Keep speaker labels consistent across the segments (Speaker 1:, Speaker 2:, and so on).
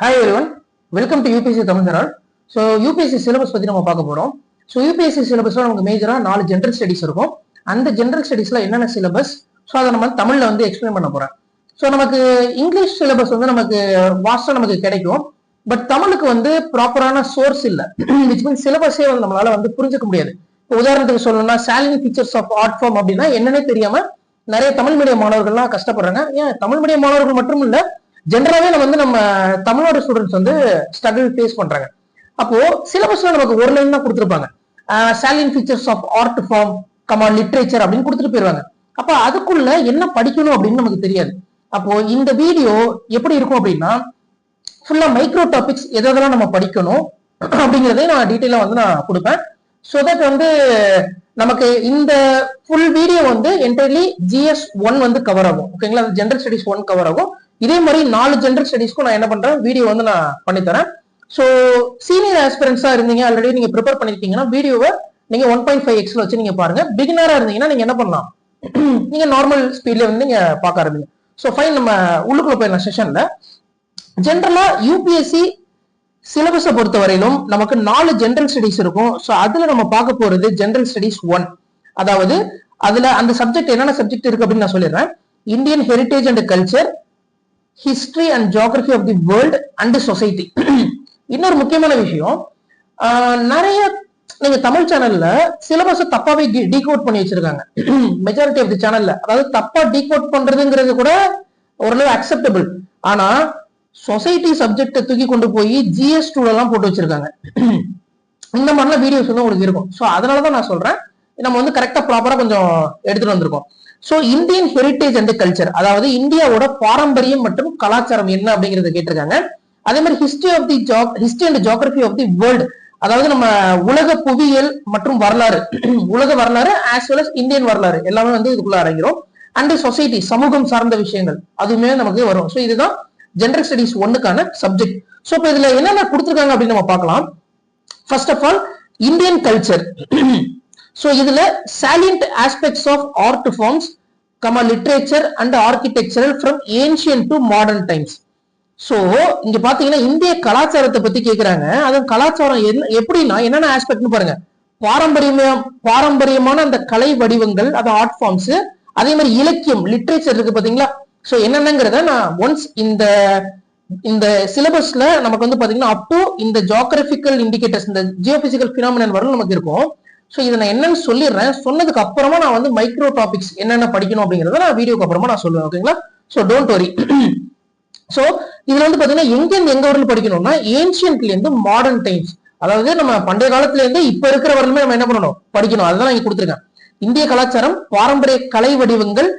Speaker 1: Hi everyone, welcome to UPSC Tamil Herald. So UPSC syllabus பத்தி நம்ம பார்க்க போறோம். So UPSC syllabusல நமக்கு மேஜரா 4 ஜெனரல் ஸ்டடீஸ் இருக்கும். அந்த ஜெனரல் ஸ்டடீஸ்ல என்னென்ன சிலபஸ், ஸோ அதை நம்ம தமிழ்ல வந்து எக்ஸ்பிளைன் பண்ண போறேன். ஸோ நமக்கு இங்கிலீஷ் சிலபஸ் வந்து நமக்கு வாஸ்டா நமக்கு கிடைக்கும். பட் தமிழுக்கு வந்து ப்ராப்பரான சோர்ஸ் இல்லை. விச் மீன்ஸ் சிலபஸே வந்து நம்மளால வந்து புரிஞ்சுக்க முடியாது. உதாரணத்துக்கு சொல்லணும்னா சாலிங் ஃபீச்சர்ஸ் ஆஃப் ஆர்ட் ஃபார்ம் அப்படின்னா என்னன்னே தெரியாம நிறைய தமிழ் மீடியம் மாணவர்கள்லாம் கஷ்டப்படுறாங்க. ஏன் தமிழ் மீடியம் மாணவர்கள் மட்டும் இல்ல, ஜென்ரலாவே நம்ம தமிழோட ஸ்டூடெண்ட்ஸ் வந்து ஸ்ட்ரகிள் ஃபேஸ் பண்றாங்க. அப்போ சிலபஸ்ல நமக்கு ஒரு லைன் தான் கொடுத்துருப்பாங்க, salient features of art form literature அப்படின்னு கொடுத்துட்டு போயிருவாங்க. அப்ப அதுக்குள்ள என்ன படிக்கணும் அப்படின்னு நமக்கு தெரியாது. அப்போ இந்த வீடியோ எப்படி இருக்கும் அப்படின்னா ஃபுல்லா மைக்ரோ டாபிக்ஸ் எதெல்லாம் நம்ம படிக்கணும் அப்படிங்கறதே நான் டீட்டெயிலா வந்து நான் கொடுப்பேன். ஸோ தட் வந்து நமக்கு இந்த ஃபுல் வீடியோ வந்து என்டையர்லி GS 1 வந்து கவர் ஆகும். ஓகேங்களா, ஜெனரல் ஸ்டடிஸ் 1 கவர் ஆகும். இதே மாதிரி 4 ஜெனரல் ஸ்டடிஸ்க்கும் நான் என்ன பண்றேன், வீடியோ வந்து நான் பண்ணித்தரேன். ஸோ சீனியர் ஆஸ்பிரன்ஸா இருந்தீங்க, ஆல்ரெடி நீங்க ப்ரிப்பேர் பண்ணிருக்கீங்கன்னா வீடியோவை நீங்க 1.5x வச்சு நீங்க பாருங்க. பிகினரா இருந்தீங்கன்னா நீங்க என்ன பண்ணலாம், நீங்க நார்மல் ஸ்பீட்ல வந்து நீங்க பார்க்க ஆரம்பிங்க. ஸோ ஃபைன், நம்ம உள்ளுக்குள்ள போயிடலாம் செஷன்ல. ஜென்ரலா யூபிஎஸ்சி சிலபஸை பொறுத்த வரையிலும் நமக்கு 4 ஜெனரல் ஸ்டடிஸ் இருக்கும். ஸோ அதுல நம்ம பார்க்க போறது ஜெனரல் ஸ்டடிஸ் 1. அதாவது அதுல அந்த சப்ஜெக்ட் என்னென்ன சப்ஜெக்ட் இருக்கு அப்படின்னு நான் சொல்லிடுறேன். Indian heritage and culture, history and geography of the world and society. இன்னொரு முக்கியமான விஷயம், நிறைய நீங்க தமிழ் சேனல்ல சிலபஸ் தப்பாவே டீகோட் பண்ணி வச்சிருக்காங்க. மெஜாரிட்டி ஆஃப் தி சேனல்ல, அதாவது தப்பா டீகோட் பண்றதுங்கிறது கூட ஓரளவு அக்செப்டபிள். ஆனா சொசைட்டி சப்ஜெக்ட தூக்கி கொண்டு போய் GS 2 எல்லாம் போட்டு வச்சிருக்காங்க. இந்த மாதிரிலாம் வீடியோஸ் வந்து உங்களுக்கு இருக்கும். ஸோ அதனாலதான் நான் சொல்றேன், நம்ம வந்து கரெக்டா ப்ராப்பரா கொஞ்சம் எடுத்துட்டு வந்திருக்கோம். So Indian heritage and culture, அதாவது இந்தியாவோட பாரம்பரியம் மற்றும் கலாச்சாரம் என்ன அப்படிங்கறத கேட்டிருக்காங்க. அதே மாதிரி history and geography of the world, அதாவது நம்ம உலக புவியியல் மற்றும் வரலாறு, உலக வரலாறு ஆஸ் வெல் அஸ் இந்தியன் வரலாறு எல்லாமே வந்து இதுக்குள்ள அடங்கிறோம். அண்ட் சொசைட்டி, சமூகம் சார்ந்த விஷயங்கள் அதுவுமே நமக்கு வரும். ஸோ இதுதான் ஜெனரல் ஸ்டடிஸ் 1க்கான சப்ஜெக்ட். ஸோ இப்போ இதுல என்னென்ன கொடுத்துருக்காங்க அப்படின்னு நம்ம பார்க்கலாம். First of all Indian culture. So இதுல salient aspects of art forms, literature and architectural from ancient to modern times. So இங்க பாத்தீங்கன்னா இந்திய கலாச்சாரத்தை பத்தி கேட்கிறாங்க. அது கலாச்சாரம் எப்படின்னா என்னென்ன ஆஸ்பெக்ட்னு பாருங்க. பாரம்பரியமான அந்த கலை வடிவங்கள், அது ஆர்ட் ஃபார்ம்ஸ். அதே மாதிரி இலக்கியம், லிட்ரேச்சர் இருக்கு பாத்தீங்களா. ஸோ என்னென்னங்கிறத நான் ஒன்ஸ் இந்த சிலபஸ்ல நமக்கு வந்து பாத்தீங்கன்னா அப் டு இந்த ஜியோகிராபிக்கல் இண்டிகேட்டர்ஸ், இந்த ஜியோபிசிக்கல் பினாமினன் வரலும் நமக்கு இருக்கும். ஸோ இதை நான் என்னன்னு சொல்லிடுறேன். சொன்னதுக்கு அப்புறமா நான் வந்து மைக்ரோ டாபிக்ஸ் என்னென்ன படிக்கணும் அப்படிங்கறத நான் வீடியோக்கு அப்புறமா நான் சொல்லுவேன். ஓகேங்களா, ஸோ டோன்ட் வரி. ஸோ இதுல வந்து பாத்தீங்கன்னா எங்க வரலும் படிக்கணும்னா ஏன்ஷியன்ட்ல இருந்து மாடர்ன் டைம்ஸ், அதாவது நம்ம பண்டைய காலத்துல இருந்து இப்ப இருக்கிற வரலுமே நம்ம என்ன பண்ணணும், படிக்கணும். அதுதான் இங்க கொடுத்துருக்கேன். இந்திய கலாச்சாரம், பாரம்பரிய கலை வடிவங்கள்,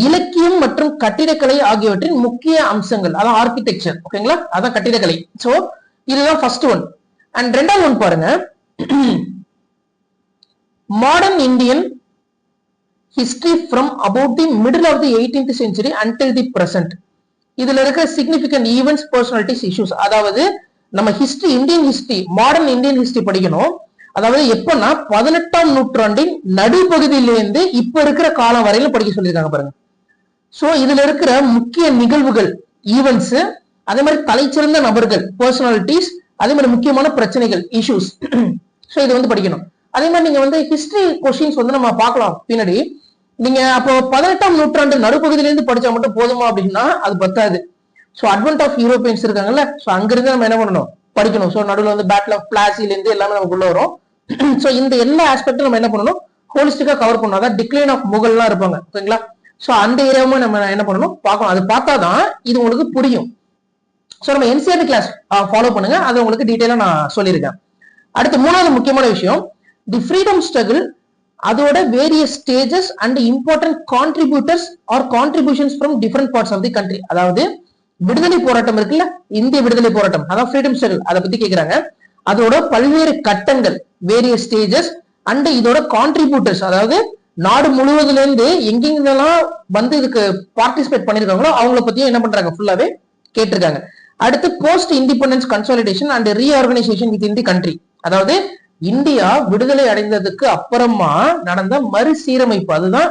Speaker 1: இலக்கியம் மற்றும் கட்டிடக்கலை ஆகியவற்றின் முக்கிய அம்சங்கள், அதான் ஆர்கிடெக்சர். ஓகேங்களா, அதான் கட்டிடக்கலை. சோ இதுதான் ஃபர்ஸ்ட் ஒன். அண்ட் ரெண்டாவது ஒன் பாருங்க, modern Indian history from about the middle of the 18th century until the present. இதுல இருக்கிற சிக்னிபிகன்ட் ஈவெண்ட்ஸ், பர்சனாலிட்டிஸ், இஷ்யூஸ், அதாவது நம்ம history, Indian history, modern Indian history படிக்கணும். அதாவது எப்பன்னா 18ஆம் நூற்றாண்டின் நடுப்பகுதியிலிருந்து இப்ப இருக்கிற காலம் வரையில படிக்க சொல்லியிருக்காங்க பாருங்க. சோ இதுல இருக்கிற முக்கிய நிகழ்வுகள், ஈவெண்ட்ஸ், அதே மாதிரி தலைச்சிறந்த நபர்கள், பர்சனாலிட்டிஸ், அதே மாதிரி முக்கியமான பிரச்சனைகள், இஷ்யூஸ். சோ இது வந்து படிக்கணும். அதே மாதிரி நீங்க வந்து ஹிஸ்டரி கொஸ்டின்ஸ் வந்து நம்ம பார்க்கலாம் பின்னாடி. நீங்க அப்போ 18ஆம் நூற்றாண்டு நடுப்பகுதியிலிருந்து படிச்சா மட்டும் போதுமா அப்படின்னா அது பத்தாது. ஸோ அட்வென்ட் ஆஃப் யூரோப்பியன்ஸ் இருக்காங்கல்ல, ஸோ அங்கிருந்து நம்ம என்ன பண்ணணும், படிக்கணும். ஸோ நடுவில் வந்து பேட்டில் ஆஃப் பிளாசில இருந்து எல்லாமே நமக்குள்ள வரும். ஸோ இந்த எல்லா ஆஸ்பெக்டும் நம்ம என்ன பண்ணணும், ஹோலிஸ்டிக்கா கவர் பண்ணணும். அதான் டிக்ளைன் ஆஃப் முகல்லாம் இருப்பாங்க, ஓகேங்களா. ஸோ அந்த ஏரியாவும் நம்ம என்ன பண்ணணும், பார்க்கணும். அது பார்த்தாதான் இது உங்களுக்கு புரியும். ஸோ நம்ம NCERT கிளாஸ் ஃபாலோ பண்ணுங்க, அது உங்களுக்கு டீட்டெயிலா நான் சொல்லியிருக்கேன். அடுத்து மூணாவது முக்கியமான விஷயம், தி ஃப்ரீடம் ஸ்ட்ரகிள், அதோட various stages and important contributors or contributions from different parts of the country. அதாவது விடுதலை போராட்டம் இருக்குல்ல, இந்திய விடுதலை போராட்டம், அதான் ஃப்ரீடம் ஸ்ட்ரகிள், அதை பத்தி கேட்கிறாங்க. அதோட பல்வேறு கட்டங்கள், வேரியஸ் ஸ்டேஜஸ், அண்ட் இதோட கான்ட்ரிபியூட்டர்ஸ், அதாவது நாடு முழுவதுல இருந்து எங்கெங்கெல்லாம் வந்து இதுக்கு பார்ட்டிசிபேட் பண்ணிருக்காங்களோ அவங்கள பத்தியும் என்ன பண்றாங்க, ஃபுல்லாவே கேட்டிருக்காங்க. அடுத்து post independence consolidation and reorganisation with in the country, அதாவது இந்தியா விடுதலை அடைந்ததுக்கு அப்புறமா நடந்த மறுசீரமைப்பு, அதுதான்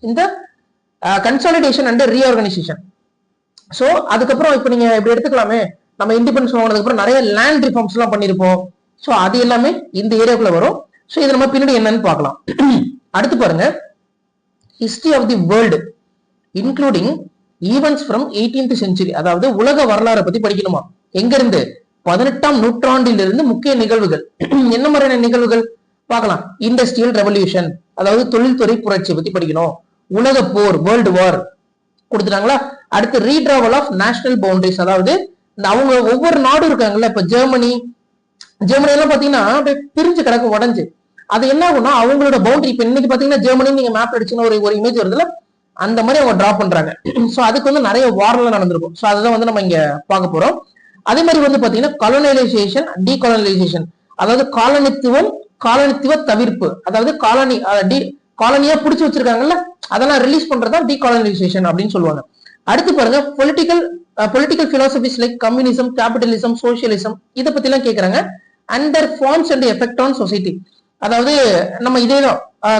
Speaker 1: இந்த கன்சாலிடேஷன் அண்ட் ரீஆர்கனைசேஷன். சோ அதுக்கப்புறம் இப்ப நீங்க இப்படி எடுத்துக்கலாமே, நம்ம இண்டிபெண்டன்ஸ் வாங்கினதுக்கு அப்புறம் நிறைய லேண்ட் ரிஃபார்ம்ஸ் எல்லாம் பண்ணிருப்போம். சோ அது எல்லாமே இந்த ஏரியாக்குள்ள வரும். சோ இது நம்ம பின்னாடி என்னன்னு பார்க்கலாம். அடுத்து பாருங்க, history of the world including events from 18th century. அதாவது உலக வரலாறை பத்தி படிக்கணுமா. எங்க இருந்து? 18ஆம் நூற்றாண்டிலிருந்து முக்கிய நிகழ்வுகள். என்ன மாதிரியான நிகழ்வுகள் பார்க்கலாம்? இண்டஸ்ட்ரியல் ரெவல்யூஷன், அதாவது தொழில்துறை புரட்சி பத்தி படிக்கணும். உலக போர், வேர்ல்டு வார் கொடுத்துட்டாங்களா. அடுத்து ரீட்ராவல் ஆஃப் நேஷனல் பவுண்டரிஸ், அதாவது அவங்க ஒவ்வொரு நாடும் இருக்காங்கல்ல, இப்ப ஜெர்மனி எல்லாம் பாத்தீங்கன்னா பிரிஞ்சு கிடக்கு, உடஞ்சு. அது என்ன ஆகும்னா அவங்களோட பவுண்டரி, இப்ப இன்னைக்கு பாத்தீங்கன்னா ஜெர்மனி நீங்க மேப் அடிச்சுன்னா ஒரு இமேஜ் வருதுல, அந்த மாதிரி அவங்க டிரா பண்றாங்க. சோ அதுக்கு வந்து நிறைய வார்லாம் நடந்திருக்கும். சோ அதுதான் வந்து நம்ம இங்க பார்க்க போறோம். அதே மாதிரி வந்து பாத்தீங்கன்னா காலனைசேஷன், டீகாலனைசேஷன், அதாவது காலனித்துவ தவிர்ப்பு, அதாவது காலனியா புடிச்சு வச்சிருக்காங்கல்ல, அதெல்லாம் ரிலீஸ் பண்றதுதான் டீகாலனைசேஷன் அப்படின்னு சொல்லுவாங்க. அடுத்து பாருங்க, political philosophies like communism, capitalism, socialism, இதை பத்தி எல்லாம் கேட்கறாங்க. Under forms and effect on society, அதாவது நம்ம இதேதான்,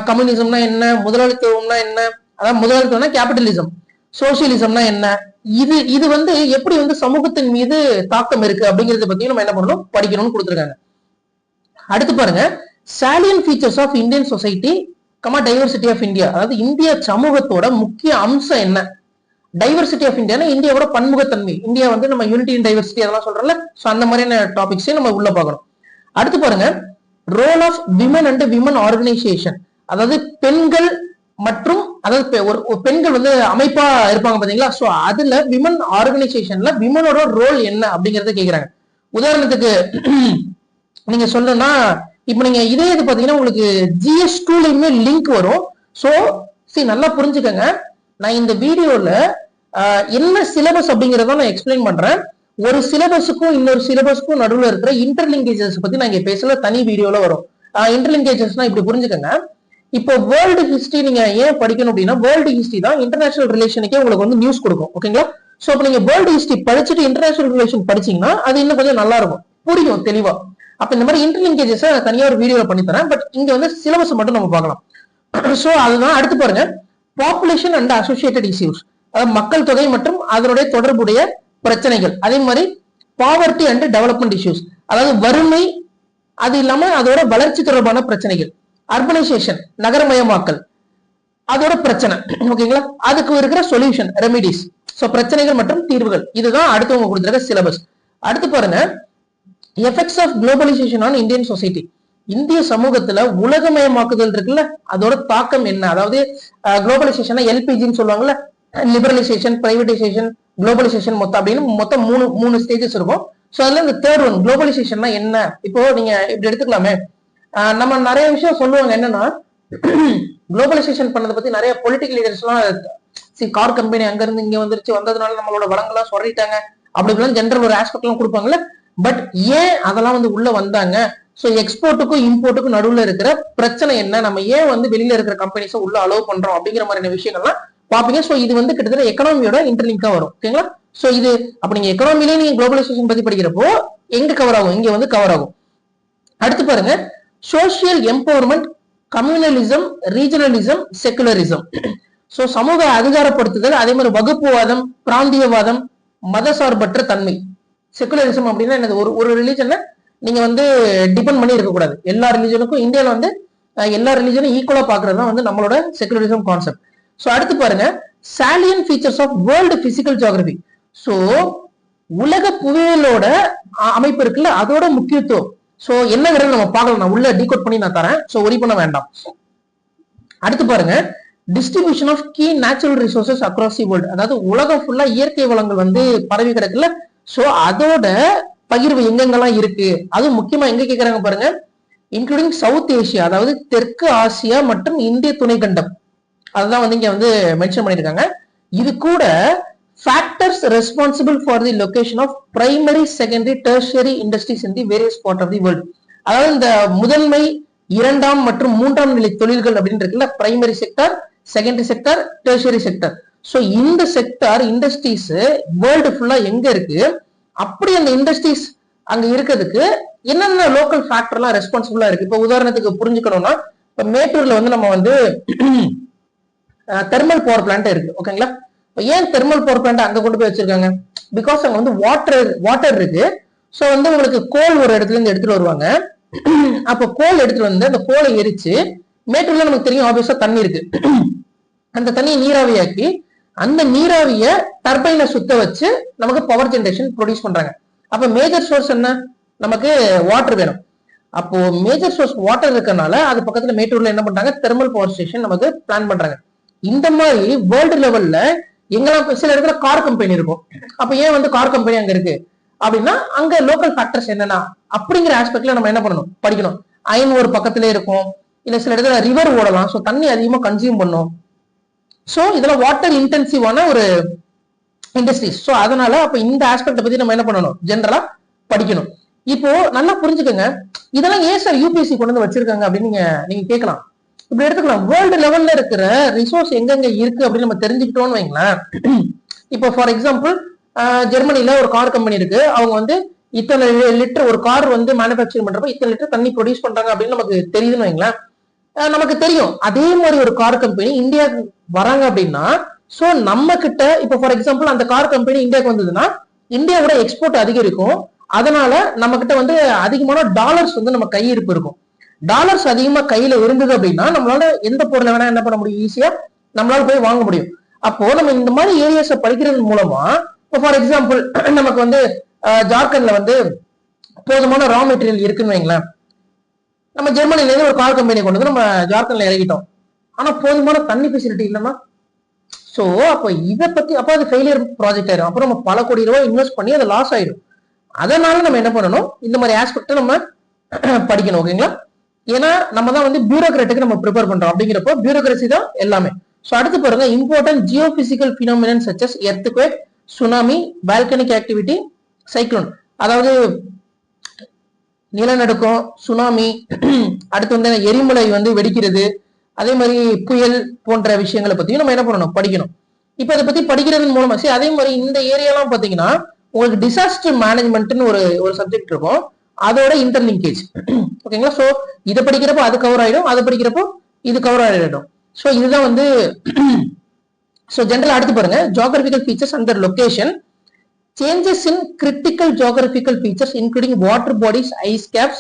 Speaker 1: கம்யூனிசம்னா என்ன, முதலாளித்துவம்னா என்ன, அதாவது முதலாளித்துவம்னா கேபிட்டலிசம், சோசியலிசம்னா என்ன, இது வந்து எப்படி வந்து சமூகத்தின் மீது தாக்கம் இருக்கு அப்படிங்கறத பத்தி நம்ம என்ன பண்ணணும், படிக்கணும்னு கொடுத்துருக்காங்க. அடுத்து பாருங்க, salient features of Indian society diversity of India, அதாவது இந்திய சமூகத்தோட முக்கிய அம்சம் என்ன. டைவர்சிட்டி ஆஃப் இந்தியா, இந்தியாவோட பன்முகத்தன்மை, இந்தியா வந்து நம்ம யூனிட்டி இன் டைவர்சிட்டி அதெல்லாம் சொல்றோம்ல, சோ அந்த மாதிரியான டாபிக்ஸே நம்ம உள்ள பார்க்கணும். அடுத்து பாருங்க, role of women and women organisation, அதாவது பெண்கள் மற்றும், அதாவது ஒரு பெண்கள் வந்து அமைப்பா இருப்பாங்க பாத்தீங்களா, சோ அதுல விமன் ஆர்கனைசேஷன்ல விமனோட ரோல் என்ன அப்படிங்கறத கேக்குறாங்க. உதாரணத்துக்கு நீங்க சொல்லணும்னா, இப்ப நீங்க இதே இது பாத்தீங்கன்னா உங்களுக்கு GS2லயுமே லிங்க் வரும். சோ நல்லா புரிஞ்சுக்கங்க, நான் இந்த வீடியோல என்ன சிலபஸ் அப்படிங்கறத நான் எக்ஸ்பிளைன் பண்றேன். ஒரு சிலபஸுக்கும் இன்னொரு சிலபஸ்க்கும் நடுவில் இருக்கிற இன்டர்லிங்கேஜஸ் பத்தி நான் இங்க பேசல, தனி வீடியோல வரும். இன்டர்லிங்கேஜஸ்னா இப்படி புரிஞ்சுக்கங்க. இப்போ வேர்ல்டு ஹிஸ்டரி நீங்க ஏன் படிக்கணும் அப்படின்னா, வேர்ல்டு ஹிஸ்டரி தான் இன்டர்நேஷனல் ரிலேஷனுக்கே உங்களுக்கு வந்து நியூஸ் கொடுக்கும். ஓகேங்களா. சோ அப்ப நீங்க வேர்ல்டு ஹிஸ்டரி படிச்சுட்டு இன்டர்நேஷனல் ரிலேஷன் படிச்சீங்கன்னா அது இன்னும் கொஞ்சம் நல்லா இருக்கும், புரியும் தெளிவா. அப்ப இந்த மாதிரி இன்டர்லிங்கேஜஸ் தனியா ஒரு வீடியோல பண்ணி தரேன். பட் இங்க வந்து சிலபஸ் மட்டும் நம்ம பார்க்கலாம். சோ அதுதான். அடுத்து பாருங்க, பாப்புலேஷன் அண்ட் அசோசியேட்டட் இஷ்யூஸ், அதாவது மக்கள் தொகை மற்றும் அதனுடைய தொடர்புடைய பிரச்சனைகள். அதே மாதிரி பாவர்ட்டி அண்ட் டெவலப்மெண்ட் இஷ்யூஸ், அதாவது வறுமை, அது இல்லாம அதோட வளர்ச்சி தொடர்பான பிரச்சனைகள். அர்பனைசேஷன், நகரமயமாக்கல், அதோட பிரச்சனை. ஓகேங்களா. அதுக்கு இருக்கிற சொல்யூஷன், ரெமிடிஸ், சோ பிரச்சனைகள் மற்றும் தீர்வுகள். இதுதான் அடுத்தவங்க கொடுத்திருக்க சிலபஸ். அடுத்து பாருங்க, effects of globalisation on Indian society, இந்திய சமூகத்துல உலகமயமாக்குதல் இருக்குல்ல, அதோட தாக்கம் என்ன. அதாவது குளோபலைசேஷன் எல்பிஜின்னு சொல்லுவாங்கல்ல, லிபரலைசேஷன், பிரைவேடைசேஷன், குளோபலைசேஷன், மொத்தம் மூணு ஸ்டேஜஸ் இருக்கும். சோ அதுல இந்த தேர்ட் ஒன் குளோபலைசேஷன்னா என்ன. இப்போ நீங்க இப்படி எடுத்துக்கலாமே, நம்ம நிறைய விஷயம் சொல்லுவாங்க. என்னன்னா, குளோபலைசேஷன் பண்ணதை பத்தி நிறைய பொலிட்டிக்கல் லீடர்ஸ் எல்லாம், கார் கம்பெனி அங்க இருந்து இங்க வந்துருச்சு, வந்ததுனால நம்மளோட வளங்கள்லாம் சொல்லிட்டாங்க அப்படி ஜென்ரல் ஒரு ஆஸ்பெக்ட் எல்லாம் கொடுப்பாங்கல்ல. பட் ஏன் அதெல்லாம் வந்து உள்ள வந்தாங்க, சோ எக்ஸ்போர்ட்டுக்கும் இம்போர்ட்டுக்கும் நடுவுல இருக்கிற பிரச்சனை என்ன, நம்ம ஏன் வந்து வெளியில இருக்கிற கம்பெனிஸை உள்ள அலோவ் பண்றோம் அப்படிங்கிற மாதிரியான விஷயங்கள்லாம் பாப்பீங்க. சோ இது வந்து கிட்டத்தட்ட எக்கனாமியோட இன்டர்லிங்கா வரும். ஓகேங்களா. சோ இது அப்ப நீங்க எக்கனாமிலே நீங்க குளோபலைசேஷன் பத்தி படிக்கிறப்போ எங்க கவர் ஆகும், இங்க வந்து கவர் ஆகும். அடுத்து பாருங்க, social empowerment, communalism, regionalism, secularism, so சமூக அதிகாரப்படுத்துதல், அதே மாதிரி வகுப்புவாதம், பிராந்தியவாதம், மதசார்பற்ற தன்மை. செகுலரிசம் அப்படின்னா என்னது, ஒரு ரிலீஜனை நீங்க வந்து டிபெண்ட் பண்ணி இருக்கக்கூடாது. எல்லா ரிலீஜனுக்கும் இந்தியாவில வந்து எல்லா ரிலீஜனும் ஈக்குவலா பாக்குறது தான் வந்து நம்மளோட செகுலரிசம் கான்செப்ட். சோ அடுத்து பாருங்க, salient features of world physical geography, so உலக புவியியலோட அமைப்பு இருக்குல்ல, அதோட முக்கியத்துவம். சோ என்னங்கிறது நம்ம பார்க்கலாம், நான் உள்ள டீகோட் பண்ணி நான் தரேன். சோ ஒரி பண்ண வேண்டாம். அடுத்து பாருங்க, distribution of key natural resources across the world, அதாவது உலகம் ஃபுல்லா இயற்கை வளங்கள் வந்து பரவி கிடக்குல்ல, சோ அதோட பகிர்வு எங்கெங்கெல்லாம் இருக்கு. அது முக்கியமா எங்க கேக்குறாங்க பாருங்க, இன்க்ளூடிங் சவுத் ஏசியா, அதாவது தெற்கு ஆசியா மற்றும் இந்திய துணைக்கண்டம், அதுதான் வந்து இங்க வந்து மென்ஷன் பண்ணிருக்காங்க. இது கூட factors responsible for the location of primary, secondary, tertiary industries in the various part of the world, அதாவது இந்த முதன்மை, இரண்டாம் மற்றும் மூன்றாம் நிலை தொழில்கள் அப்படின்னு இருக்குல்ல, primary sector, secondary sector, tertiary sector. So இந்த செக்டர் இண்டஸ்ட்ரீஸ் வேர்ல்டு ஃபுல்லா எங்க இருக்கு, அப்படி அந்த இண்டஸ்ட்ரீஸ் அங்க இருக்கிறதுக்கு என்னென்ன லோக்கல் ஃபேக்டர் எல்லாம் ரெஸ்பான்சிபிளா இருக்கு. இப்ப உதாரணத்துக்கு புரிஞ்சுக்கணும்னா, இப்ப மேட்டூர்ல வந்து நம்ம வந்து தெர்மல் பவர் பிளான்ட் இருக்கு. ஓகேங்களா. ஏன் தெர்மல் பவர் பிளான்ட் அங்க கொண்டு போய் வச்சிருக்காங்க? பிகாஸ் அங்க வந்து வாட்டர் இருக்கு. ஸோ வந்து உங்களுக்கு கோல் ஒரு இடத்துல இருந்து எடுத்துட்டு வருவாங்க. அப்போ கோல் எடுத்துட்டு வந்து அந்த கோலை எரிச்சு, மேட்டூர்ல நமக்கு தெரியும் ஆப்வியஸா தண்ணி இருக்கு, அந்த தண்ணியை நீராவியாக்கி அந்த நீராவிய டர்பைனை சுத்த வச்சு நமக்கு பவர் ஜெனரேஷன் ப்ரொடியூஸ் பண்றாங்க. அப்ப மேஜர் சோர்ஸ் என்ன? நமக்கு வாட்டர் வேணும். அப்போ மேஜர் சோர்ஸ் வாட்டர் இருக்கனால அது பக்கத்துல மேட்டூர்ல என்ன பண்றாங்க, தெர்மல் பவர் ஸ்டேஷன் நமக்கு பிளான் பண்றாங்க. இந்த மாதிரி வேர்ல்டு லெவல்ல எங்கெல்லாம் சில இடத்துல கார் கம்பெனி இருக்கும். அப்ப ஏன் வந்து கார் கம்பெனி அங்க இருக்கு அப்படின்னா அங்க லோக்கல் ஃபேக்டர்ஸ் என்னன்னா அப்படிங்கிற ஆஸ்பெக்ட்ல நம்ம என்ன பண்ணணும், படிக்கணும். அயன் ஒரு பக்கத்திலே இருக்கும், இல்ல சில இடத்துல ரிவர் ஓடலாம், ஸோ தண்ணி அதிகமா கன்சியூம் பண்ணும். ஸோ இதெல்லாம் வாட்டர் இன்டென்சிவான ஒரு இண்டஸ்ட்ரீஸ். ஸோ அதனால அப்ப இந்த ஆஸ்பெக்ட பத்தி நம்ம என்ன பண்ணணும், ஜென்ரலா படிக்கணும். இப்போ நல்லா புரிஞ்சுக்கோங்க, இதெல்லாம் ஏன் சார் யூபிஎஸ்சி கொண்டு வந்து வச்சிருக்காங்க அப்படின்னு நீங்க கேட்கலாம். இப்படி எடுத்துக்கலாம், வேர்ல்டு லெவல்ல இருக்கிற ரிசோர்ஸ் எங்கெங்க இருக்கு அப்படின்னு நம்ம தெரிஞ்சுக்கிட்டோம்னு வைங்களேன். இப்போ ஃபார் எக்ஸாம்பிள் ஜெர்மனில ஒரு கார் கம்பெனி இருக்கு, அவங்க வந்து இத்தனை லிட்டர் ஒரு கார் வந்து மேனுபேக்சர் பண்றப்ப இத்தனை லிட்டர் தண்ணி ப்ரொடியூஸ் பண்றாங்க அப்படின்னு நமக்கு தெரியுதுன்னு வைங்களேன். நமக்கு தெரியும் அதே மாதிரி ஒரு கார் கம்பெனி இந்தியாவுக்கு வராங்க அப்படின்னா, சோ நம்ம கிட்ட இப்போ ஃபார் எக்ஸாம்பிள் அந்த கார் கம்பெனி இந்தியாவுக்கு வந்ததுன்னா இந்தியாவோட எக்ஸ்போர்ட் அதிகரிக்கும். அதனால நம்ம கிட்ட வந்து அதிகமான டாலர்ஸ் வந்து நம்ம கையிருப்பு இருக்கும். டாலர்ஸ் அதிகமா கையில இருந்தது அப்படின்னா நம்மளால எந்த பொருளை வேணா என்ன பண்ண முடியும், ஈஸியா நம்மளால போய் வாங்க முடியும். அப்போ நம்ம இந்த மாதிரி ஏரியாஸை படிக்கிறது மூலமா இப்போ ஃபார் எக்ஸாம்பிள் நமக்கு வந்து ஜார்க்கண்ட்ல வந்து போதுமான ரா மெட்டீரியல் இருக்குன்னு வைங்களேன். நம்ம ஜெர்மனில இருந்து ஒரு கார் கம்பெனி கொண்டு வந்து நம்ம ஜார்க்கண்ட்ல இறங்கிட்டோம், ஆனா போதுமான தண்ணி ஃபெசிலிட்டி இல்லைன்னா சோ அப்ப இதை பத்தி அப்ப அது ஃபெயிலியர் ப்ராஜெக்ட் ஆயிடும். அப்புறம் நம்ம பல கோடி ரூபாய் இன்வெஸ்ட் பண்ணி அது லாஸ் ஆயிடும். அதனால நம்ம என்ன பண்ணணும், இந்த மாதிரி ஆஸ்பெக்ட் நம்ம படிக்கணும். ஓகேங்களா? ஏன்னா நம்ம தான் வந்து பியூரோக்ராட்டுக்கு நம்ம ப்ரிப்பேர் பண்றோம். அப்படிங்கிறப்போ பியூரோக்ரசி தான் எல்லாமே. ஸோ அடுத்து பாருங்க, important geophysical phenomenon such as earthquake, tsunami, volcanic activity, cyclone. அதாவது நிலநடுக்கம், சுனாமி, அடுத்து வந்து எரிமலை வந்து வெடிக்கிறது, அதே மாதிரி புயல் போன்ற விஷயங்களை பத்தியும் நம்ம என்ன பண்ணணும், படிக்கணும். இப்ப அதை பத்தி படிக்கிறதன் மூலமா சரி. அதே மாதிரி இந்த ஏரியாலாம் பாத்தீங்கன்னா உங்களுக்கு டிசாஸ்டர் மேனேஜ்மெண்ட்னு ஒரு சப்ஜெக்ட் இருக்கும், அதோட இன்டர்லிங்கேஜ். ஓகேங்களா? சோ இதை படிக்கிறப்போ அது கவர் ஆயிடும், அதை படிக்கிறப்போ இது கவர் ஆயிடும். சோ இதுதான் வந்து சோ ஜென்ரல். அடுத்து பாருங்க, geographical features and location, changes in critical geographical features including water bodies, ice caps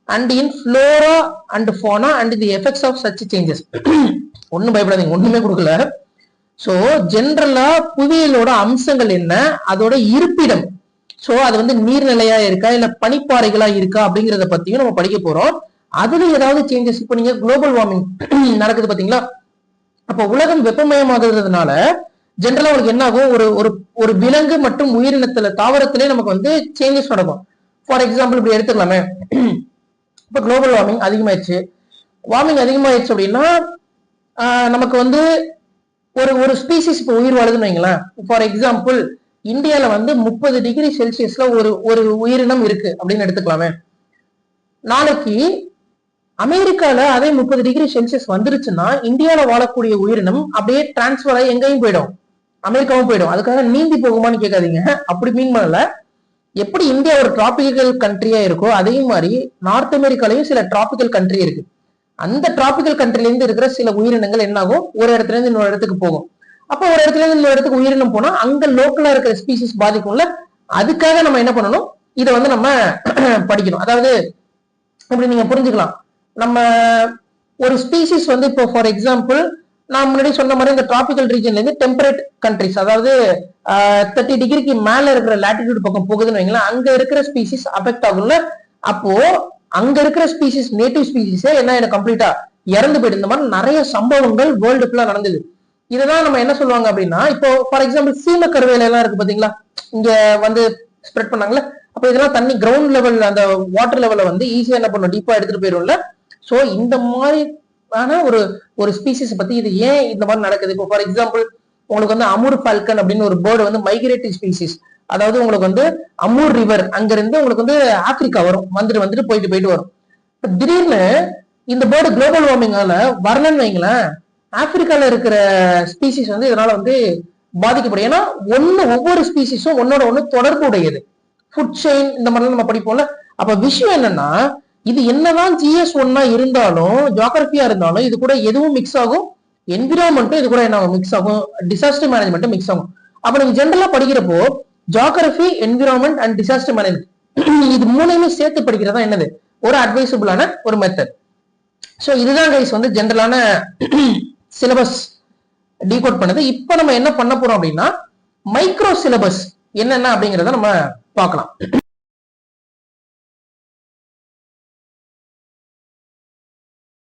Speaker 1: and in flora and fauna and the effects of such changes. ஒண்ணும் பயப்படாதீங்க, ஒண்ணுமே கொடுக்கல. சோ ஜென்ரலா புவியியலோட அம்சங்கள் என்ன, அதோட இருப்பிடம், சோ அது வந்து நீர்நிலையா இருக்கா இல்ல பனிப்பாறைகளா இருக்கா அப்படிங்கறத பத்தியும் நம்ம படிக்க போறோம். அதுல ஏதாவது சேஞ்சஸ், இப்போ நீங்க குளோபல் வார்மிங் நடக்குது பாத்தீங்களா, அப்ப உலகம் வெப்பமயமாகிறதுனால ஜென்ரலா உங்களுக்கு என்ன ஆகும், ஒரு விலங்கு மற்றும் உயிரினத்துல தாவரத்திலே நமக்கு வந்து சேஞ்சஸ் நடக்கும். ஃபார் எக்ஸாம்பிள் இப்படி எடுத்துக்கலாமே, இப்ப குளோபல் வார்மிங் அதிகமாயிடுச்சு அப்படின்னா நமக்கு வந்து ஒரு ஸ்பீசிஸ் இப்போ உயிர் வாழுதுன்னு வைங்களேன். ஃபார் எக்ஸாம்பிள் இந்தியால வந்து 30 டிகிரி செல்சியஸ்ல ஒரு உயிரினம் இருக்கு அப்படின்னு எடுத்துக்கலாமே. நாளைக்கு அமெரிக்கால அதே 30 டிகிரி செல்சியஸ் வந்துருச்சுன்னா இந்தியாவில வாழக்கூடிய உயிரினம் அப்படியே டிரான்ஸ்பர் ஆகி எங்கேயும் போயிடும், அமெரிக்காவும் போயிடும். அதுக்காக நீந்தி போகுமான்னு கேட்காதீங்க, அப்படி மீன் பண்ணல. எப்படி இந்தியா ஒரு டிராபிக்கல் கண்ட்ரியா இருக்கோ அதே மாதிரி நார்த் அமெரிக்காலையும் சில டிராபிக்கல் கண்ட்ரி இருக்கு. அந்த டிராபிக்கல் கண்ட்ரில இருந்து இருக்கிற சில உயிரினங்கள் என்ன ஆகும், ஒரு இடத்துல இருந்து இன்னொரு இடத்துக்கு போகும். அப்போ ஒரு இடத்துல இருந்து இன்னொரு இடத்துக்கு உயிரினம் போனா அங்க லோக்கலா இருக்கிற ஸ்பீசிஸ் பாதிக்கும்ல. அதுக்காக நம்ம என்ன பண்ணணும், இதை வந்து நம்ம படிக்கணும். அதாவது இப்படி நீங்க புரிஞ்சுக்கலாம், நம்ம ஒரு ஸ்பீசிஸ் வந்து இப்போ ஃபார் எக்ஸாம்பிள் நான் முன்னாடி சொன்ன மாதிரி இந்த டிராபிக்கல் ரீஜன்ல இருந்து டெம்பரேட் கண்ட்ரிஸ், அதாவது 30 டிகிரிக்கு மேல இருக்கிற லாட்டிடியூட் பக்கம் போகுதுன்னு வைங்களேன், அங்க இருக்கிற ஸ்பீசிஸ் அஃபெக்ட் ஆகும்ல. அப்போ அங்க இருக்கிற ஸ்பீசிஸ், நேட்டிவ் ஸ்பீசிஸே என்ன கம்ப்ளீட்டா இறந்து போயிட்டு இந்த மாதிரி நிறைய சம்பவங்கள் வேர்ல்டு ஃபுல்லா நடந்தது. இததான் நம்ம என்ன சொல்லுவாங்க அப்படின்னா, இப்போ ஃபார் எக்ஸாம்பிள் சீம கருவேல எல்லாம் இருக்கு பாத்தீங்களா, இங்க வந்து ஸ்ப்ரெட் பண்ணாங்கல்ல. அப்ப இதெல்லாம் தண்ணி கிரவுண்ட் லெவல், அந்த வாட்டர் லெவல்ல வந்து ஈஸியா என்ன பண்ணும், டீப்பா எடுத்துட்டு போயிரும்ல. சோ இந்த மாதிரி ஒரு ஸ்பீசிஸ் பத்தி இது ஏன் இந்த மாதிரி நடக்குது. இப்போ ஃபார் எக்ஸாம்பிள் உங்களுக்கு வந்து அமூர் ஃபால்கன் அப்படின்னு ஒரு பேர்டு வந்து மைக்ரேட்டிவ் ஸ்பீசிஸ், அதாவது உங்களுக்கு வந்து அமூர் ரிவர் அங்க இருந்து உங்களுக்கு வந்து ஆப்பிரிக்கா வரும், வந்துட்டு போயிட்டு வரும். திடீர்னு இந்த பேர்டு குளோபல் வார்மிங்கால வரலன்னு வைங்களேன், ஆப்பிரிக்கால இருக்கிற ஸ்பீசிஸ் வந்து இதனால வந்து பாதிக்கப்படும். ஏன்னா ஒவ்வொரு ஸ்பீசிஸும் ஒன்னு தொடர்பு உடையது, ஃபுட் செயின் இந்த மாதிரிலாம் நம்ம படிப்போம்ல. அப்ப விஷயம் என்னன்னா, இது என்னதான் GS1 இருந்தாலும் ஜியோகிராபியா இருந்தாலும் இது கூட எதுவும் மிக்ஸ் ஆகும், என்விரான்மெண்ட்டும் இது கூட என்ன மிக்ஸ் ஆகும், டிசாஸ்டர் மேனேஜ்மெண்ட்டும் மிக்ஸ் ஆகும். அப்ப நீங்க ஜென்ரலா படிக்கிறப்போ geography, environment and disaster management இது மூணையுமே சேர்த்து படிக்கிறதா என்னது ஒரு அட்வைசபிளான ஒரு மெத்தட். சோ இதுதான் கைஸ் வந்து ஜென்ரலான சிலபஸ் டீகோட் பண்ணது. இப்ப நம்ம என்ன பண்ண போறோம் அப்படின்னா மைக்ரோ சிலபஸ் என்னென்ன அப்படிங்கறத நம்ம பார்க்கலாம்.